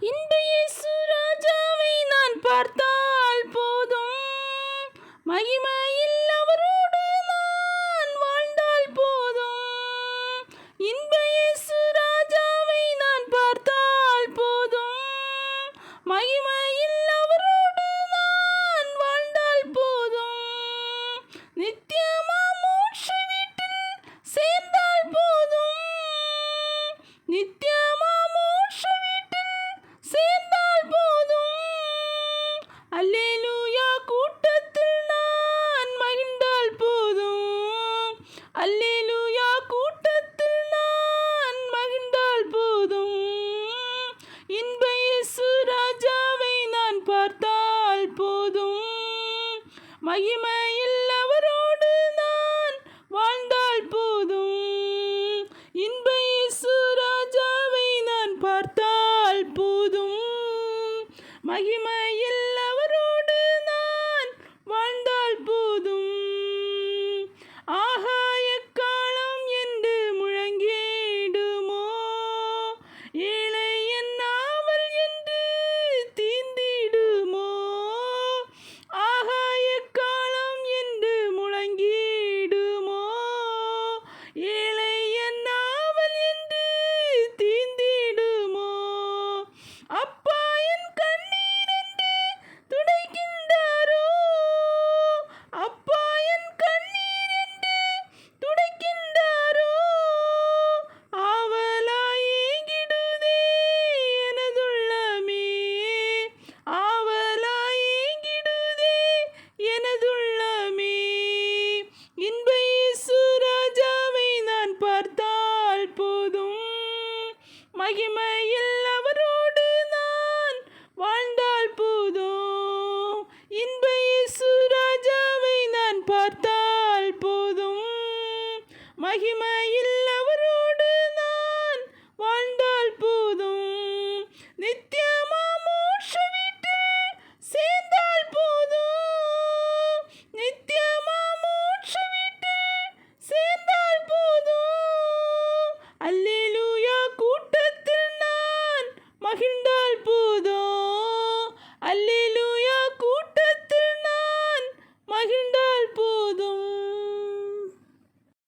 இந்த இயேசு ராஜாவை நான் பார்த்தால் போதும், மகிமையில் அவரோடு நான் வாழ்ந்தால் போதும். இந்த இயேசு ராஜாவை நான் பார்த்தால் போதும், மகிமையில் அவரோடு நான் வாழ்ந்தால் போதும். நித்தியமா மோட்ச வீட்டில் சேர்ந்தால் போதும், நித்தியமா மோட்ச வீட்டில் சேர்ந்தால் போதும். அல்லேலூயா கூட்டத்தில் நான் மகிழ்ந்தால் போதும், அல்லேலூயா கூட்டத்தில் நான் மகிழ்ந்தால் போதும். இன்ப இயேசு ராஜாவை நான் பார்த்தால் போதும், மகிமையில் அவரோடு நான் வாழ்ந்தால் போதும். இன்ப இயேசு ராஜாவை நான் பார்த்தால் போதும், மகிமையில் அவரோடு நான் வாழ்ந்தால் போதும். ஆகாய காலம் என்று முழங்கிடுமோ, ஏழை என் நாவல் என்று தீர்ந்திடுமோ. ஆகாய காலம் என்று முழங்கிடுமோ, ஏழை என் நாவல் என்று தீர்ந்திடுமோ. அப்பா என் கண்ணீர் என்று துடைக்கின்றாரோ, அப்பா என் கண்ணீர் என்று துடைக்கின்றாரோ. ஆவலாய் ஏங்கிடுதே எனதுள்ளமே, ஆவலாய் ஏங்கிடுதே எனதுள்ளமே. இன்ப இயேசு ராஜாவை நான் பார்த்தால் போதும், மகிமையில் அவரோடு நான் வாழ்ந்தால் போதும். இன்ப இயேசு ராஜாவை நான் பார்த்தால் போதும், மகிமையில்